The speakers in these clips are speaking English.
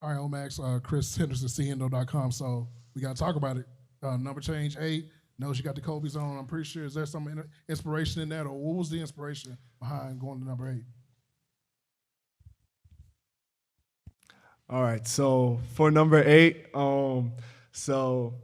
All right, Omax, Chris Henderson, CNO.com. So we got to talk about it. Number change 8. Knows you got the Kobe's on. I'm pretty sure. Is there some inspiration in that, or what was the inspiration behind going to number 8? All right, so for number 8, so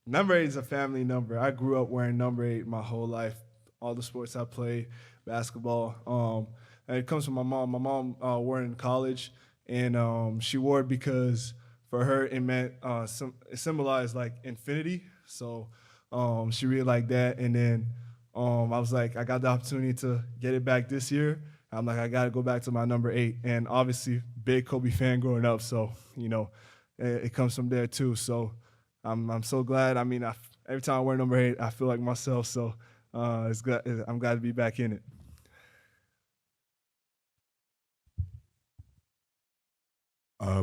number 8 is a family number. I grew up wearing number 8 my whole life. All the sports I played, basketball. And it comes from my mom. My mom wore it in college, and she wore it because for her it meant it symbolized like infinity. So she really liked that. And then I was like, I got the opportunity to get it back this year. I'm like, I got to go back to my number 8. And obviously, big Kobe fan growing up, so, it comes from there too. So I'm so glad. I mean, every time I wear number 8, I feel like myself. So it's good. I'm glad to be back in it.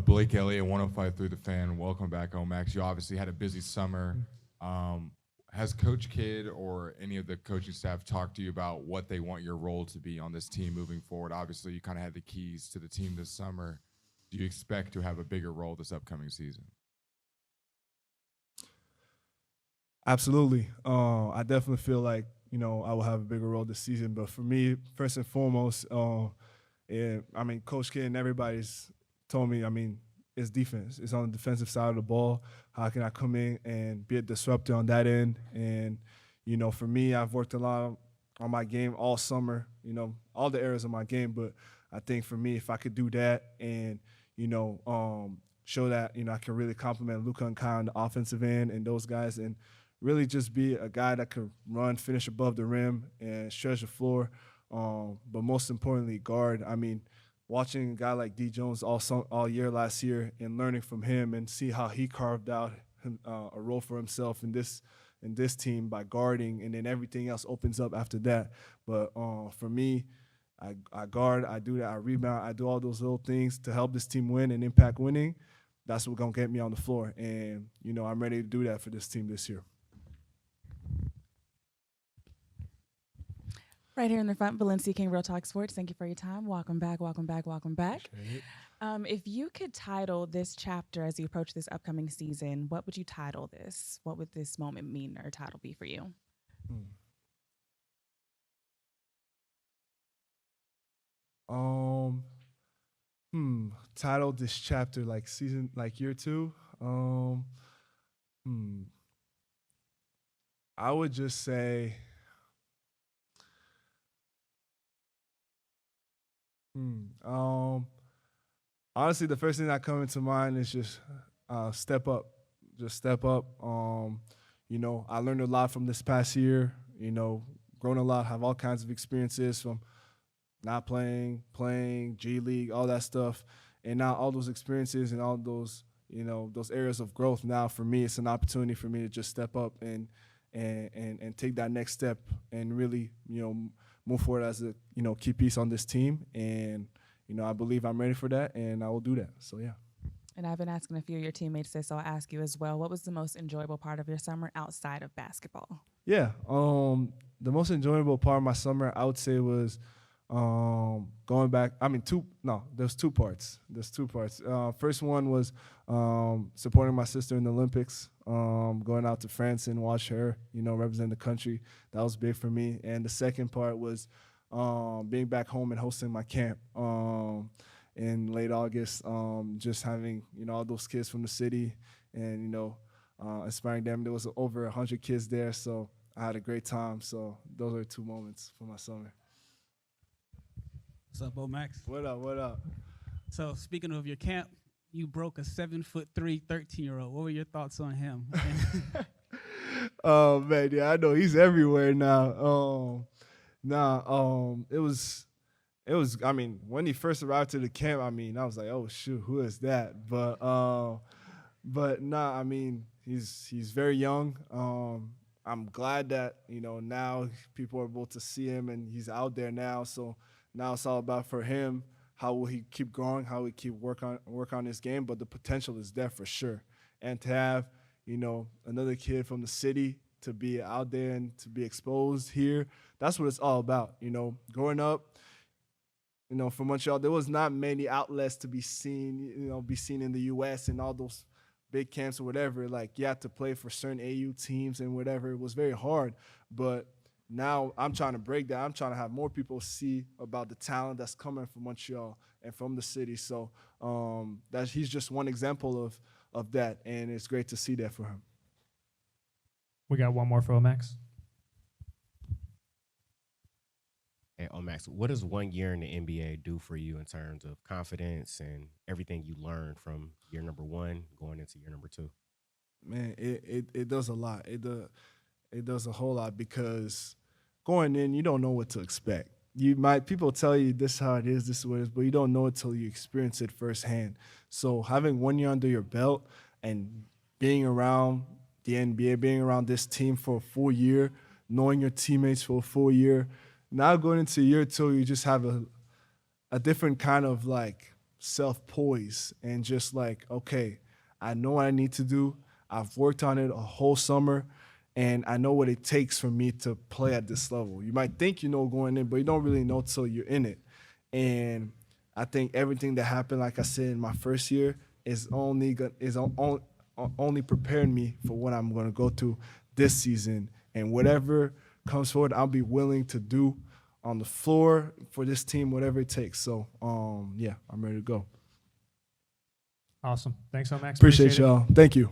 Blake Elliott, 105 through the fan. Welcome back, Omax. You obviously had a busy summer. Has Coach Kidd or any of the coaching staff talked to you about what they want your role to be on this team moving forward? Obviously, you kind of had the keys to the team this summer. Do you expect to have a bigger role this upcoming season? Absolutely. I definitely feel like, I will have a bigger role this season. But for me, first and foremost, Coach Kidd and everybody's told me, it's defense. It's on the defensive side of the ball. How can I come in and be a disruptor on that end? And, for me, I've worked a lot on my game all summer, all the areas of my game. But I think for me, if I could do that and, show that, I can really complement Luka and Kyrie on the offensive end and those guys and really just be a guy that could run, finish above the rim, and stretch the floor. But most importantly, guard. Watching a guy like D. Jones all year last year and learning from him and see how he carved out a role for himself in this team by guarding, and then everything else opens up after that. But for me, I guard, I do that, I rebound, I do all those little things to help this team win and impact winning. That's what's going to get me on the floor. And, I'm ready to do that for this team this year. Right here in the front, Valencia King, Real Talk Sports. Thank you for your time. Welcome back, welcome back, welcome back. If you could title this chapter as you approach this upcoming season, what would you title this? What would this moment mean or title be for you? Title this chapter like season, like year 2. I would just say, honestly, the first thing that comes into mind is just step up. Just step up. I learned a lot from this past year, grown a lot, have all kinds of experiences from not playing, G League, all that stuff. And now all those experiences and all those, those areas of growth, now for me, it's an opportunity for me to just step up and take that next step and really, move forward as a, key piece on this team. And, I believe I'm ready for that, and I will do that. So, yeah. And I've been asking a few of your teammates this, so I'll ask you as well. What was the most enjoyable part of your summer outside of basketball? Yeah. The most enjoyable part of my summer, I would say, was going back. There's two parts. First one was supporting my sister in the Olympics, going out to France and watch her, represent the country. That was big for me. And the second part was being back home and hosting my camp in late August, just having, all those kids from the city and, inspiring them. There was over 100 kids there, so I had a great time. So those are 2 moments for my summer. What's up, Omax? What up? So speaking of your camp, you broke a 7'3", 13-year-old. What were your thoughts on him? Oh man, yeah, I know he's everywhere now. It was. When he first arrived to the camp, I was like, oh shoot, who is that? He's very young. I'm glad that now people are able to see him and he's out there now. So now it's all about for him, how will he keep growing, how will he keep work on his game. But the potential is there for sure. And to have another kid from the city to be out there and to be exposed here, that's what it's all about. Growing up, You know, for Montreal, there was not many outlets to be seen in the U.S. and all those big camps or whatever. Like, you had to play for certain AU teams and whatever. It was very hard. But now I'm trying to break that. I'm trying to have more people see about the talent that's coming from Montreal and from the city. So he's just one example of that, and it's great to see that for him. We got one more for Omax. Hey, Omax, what does 1 year in the NBA do for you in terms of confidence and everything you learned from year number 1 going into year number 2? Man, it does a lot. It does a whole lot, because going in, you don't know what to expect. People tell you this is how it is, this is what it is, but you don't know it till you experience it firsthand. So having 1 year under your belt and being around the NBA, being around this team for a full year, knowing your teammates for a full year, now going into year 2, you just have a different kind of like self-poise and just like, okay, I know what I need to do. I've worked on it a whole summer, and I know what it takes for me to play at this level. You might think you know going in, but you don't really know till you're in it. And I think everything that happened, like I said, in my first year is only preparing me for what I'm going to go through this season. And whatever comes forward, I'll be willing to do on the floor for this team, whatever it takes. So, yeah, I'm ready to go. Awesome. Thanks, Omax. Appreciate y'all. Thank you.